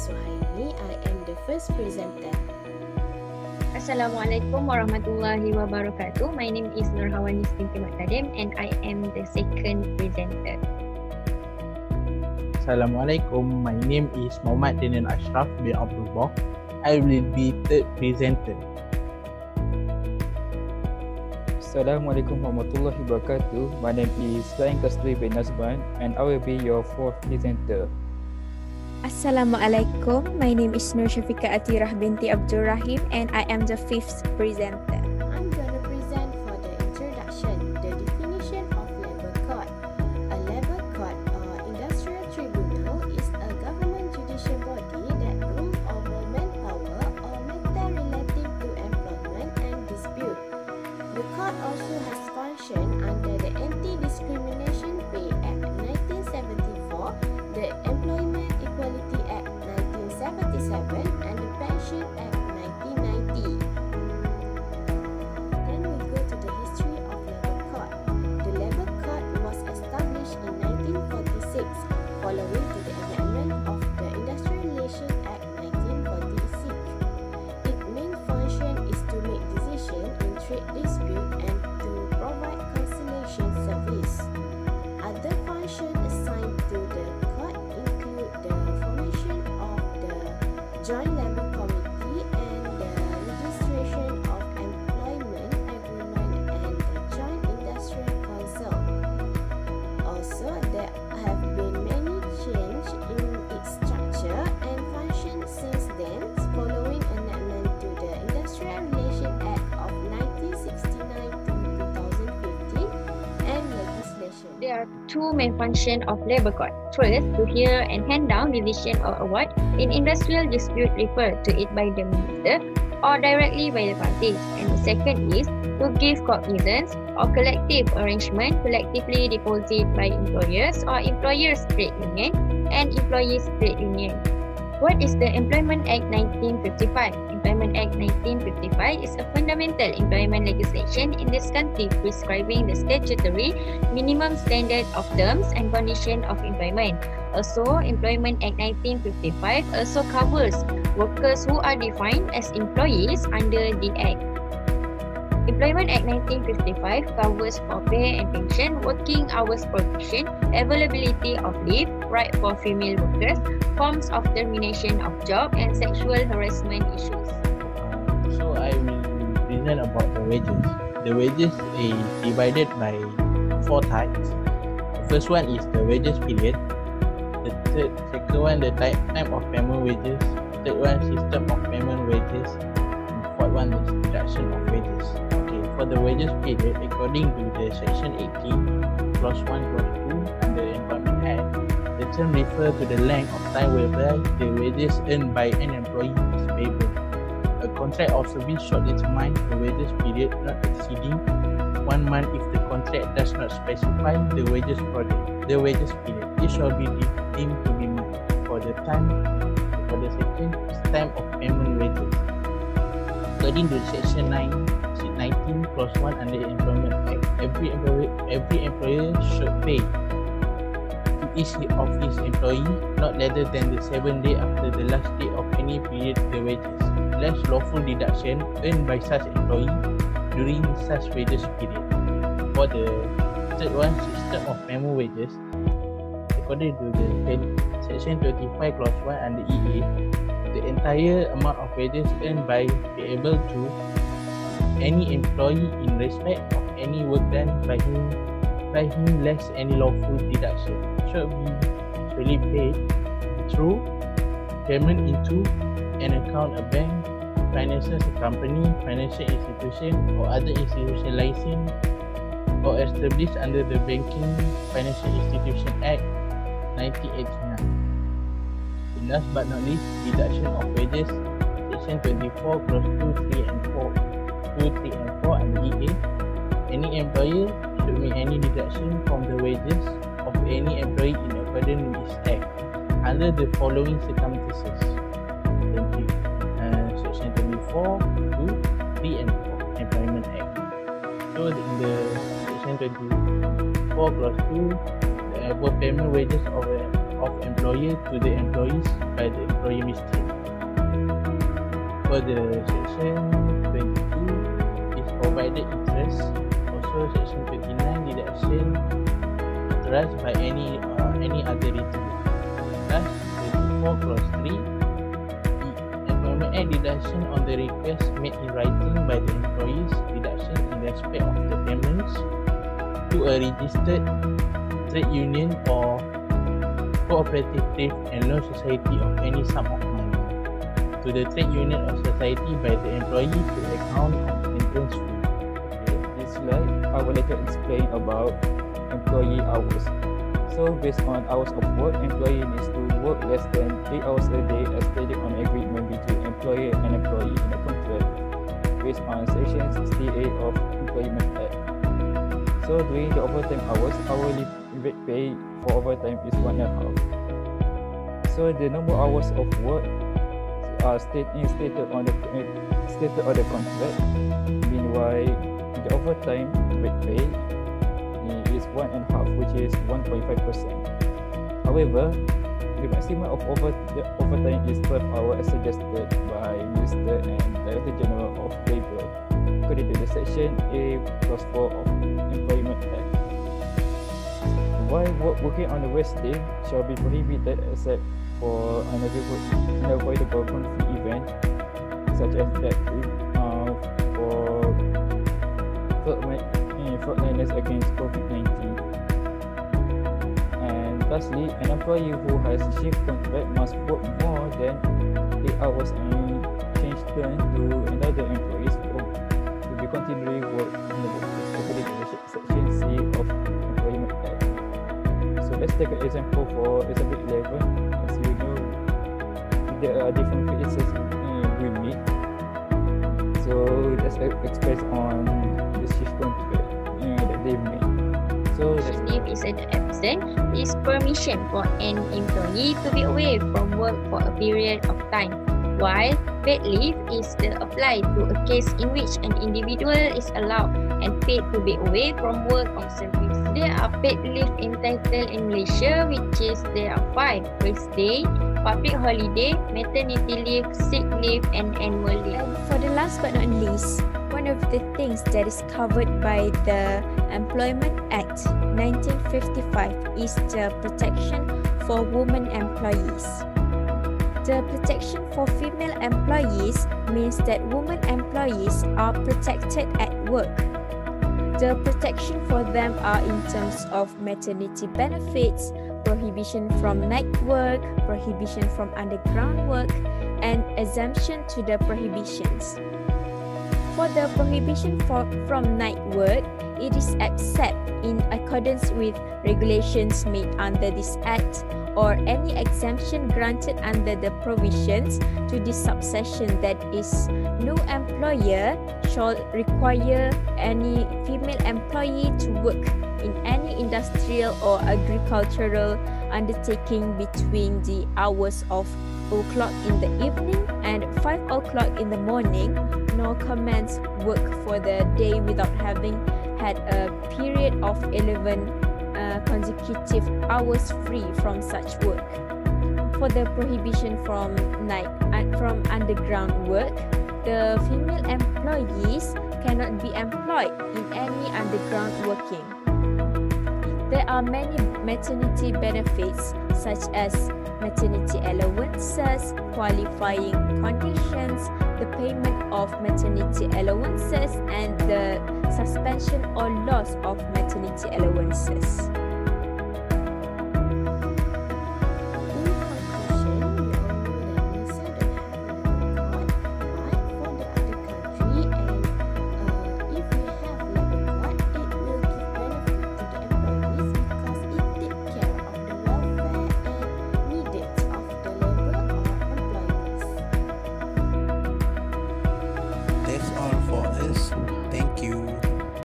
Suhaimi. I am the first presenter. Assalamualaikum warahmatullahi wabarakatuh. My name is Nur HAWANIS binti Maktadim and I am the second presenter. Assalamualaikum. My name is Muhammad Danial Asyraf bin Abdullah. I will be third presenter. Assalamualaikum warahmatullahi wabarakatuh. My name is KASTURI bin Nazban and I will be your fourth presenter. Assalamualaikum. My name is SYAFIQAH ATHIRAH binti Abdul Rahim and I am the fifth presenter. I'm going to present for the introduction, the definition of labor court. A labor court or industrial tribunal is a government judicial body that rules over manpower or matter relative to employment and dispute. The court also has function under the Anti-Discrimination Pay Act 1974, the Employment Equality Act 1977 and the Pension Act 1990. Then we go to the history of labor court. The labor court was established in 1946 following to the amendment of the Industrial Relations Act 1946. Its main function is to make decisions in trade dispute and to provide conciliation service. Other functions assigned to the court include the formation of the Joint Labour Committee and the registration of employment agreement and the Joint Industrial Council. Also, there have been many changes in its structure and function since then, following amendment to the Industrial Relations Act of 1969 to 2015 and legislation. There are two main functions of labor court. First, to hear and hand down decision or award in industrial dispute referred to it by the minister or directly by the parties. And the second is to give cognizance or collective arrangement collectively deposited by employers or employers' trade union and employees' trade union. What is the Employment Act 1955? Employment Act 1955 is a fundamental employment legislation in this country prescribing the statutory minimum standard of terms and conditions of employment. Also, Employment Act 1955 also covers workers who are defined as employees under the Act. Employment Act 1955 covers for pay and pension, working hours provision, availability of leave, right for female workers, forms of termination of job and sexual harassment issues. So I will present about the wages. The wages is divided by four types. The first one is the wages period. The second one, the time of payment wages. Third one, system of payment wages. And fourth one, the deduction of wages. Okay, for the wages period, according to the section 18, clause 1, clause 2 and the Employment Act, the term refers to the length of time whereby the wages earned by an employee is payable. A contract of service shall determine the wages period not exceeding 1 month if the contract does not specify the wages period. It shall be deemed to be month. For the second is time of payment wages. According to section 19 clause 1 under the Employment Act, every employer should pay to each of his employee not later than the 7th day after the last day of any period the wages, less lawful deduction earned by such employee during such wages period. For the third one, system of payment wages, according to the section 25 clause 1 under EA, the entire amount of wages earned by payable to any employee in respect of any work done by him less any lawful deduction should be actually paid through payment into an account, a bank, financial company, financial institution or other institution licensed or established under the Banking Financial Institution Act 1989. Last but not least, deduction of wages, section 24 clause 2, 3 and 4 and EA. Any employer should make any deduction from the wages of any employee in accordance with this act under the following circumstances. Thank you. Section 24, 2, 3 and 4 Employment Act. So in the section 24 clause 2, the payment wages of employee employer to the employees by the employer mistake. For the section 22 is provided interest. Also section 29 deduction authorized by any other retailer. Thus 24 clause 3 Employment Act deduction on the request made in writing by the employees, deduction in respect of the payments to a registered trade union or cooperative trade and loan society of any sum of money to the trade union or society by the employee to account of entrance fee. Okay, this slide I would like to explain about employee hours. So based on hours of work, employee needs to work less than 8 hours a day as stated on agreement between employer and employee in a contract based on section 68 of Employment Act. So during the overtime hours, hourly rate pay for overtime is 1.5. So the number of hours of work are stated on the contract. Meanwhile, the overtime rate pay is 1.5, which is 1.5%. However, the maximum of overtime is 12 hours as suggested by Minister and Director General of Labour, according to the Section A Clause 4 of Employment Act. While working on a rest day shall be prohibited except for unavoidable conflict event such as that for frontliners against COVID-19. And lastly, an employee who has a shift contract must work more than 8 hours and change turn to another employees to be continually work in the workplace according to the Section C of Employment Act. So let's take an example for example 11. As you know, there are different phases we meet. So let's express on the shift contract that they made. So Leave is an absent is permission for an employee to be away from work for a period of time, while paid leave is applied to a case in which an individual is allowed and paid to be away from work or service. There are paid leave entitled in Malaysia, which is there are 5: rest day, public holiday, maternity leave, sick leave, and annual leave. And for the last but not least, one of the things that is covered by the Employment Act 1955 is the protection for women employees. The protection for female employees means that women employees are protected at work. The protection for them are in terms of maternity benefits, prohibition from night work, prohibition from underground work, and exemption to the prohibitions. For the prohibition from night work, it is accepted in accordance with regulations made under this Act or any exemption granted under the provisions to this subsection, that is, no employer shall require any female employee to work in any industrial or agricultural undertaking between the hours of o'clock in the evening and 5 o'clock in the morning, nor commence work for the day without having had a period of 11 consecutive hours free from such work. For the prohibition from night and from underground work, the female employees cannot be employed in any underground working. There are many maternity benefits such as maternity allowances, qualifying conditions, the payment of maternity allowances, and the suspension or loss of maternity allowances.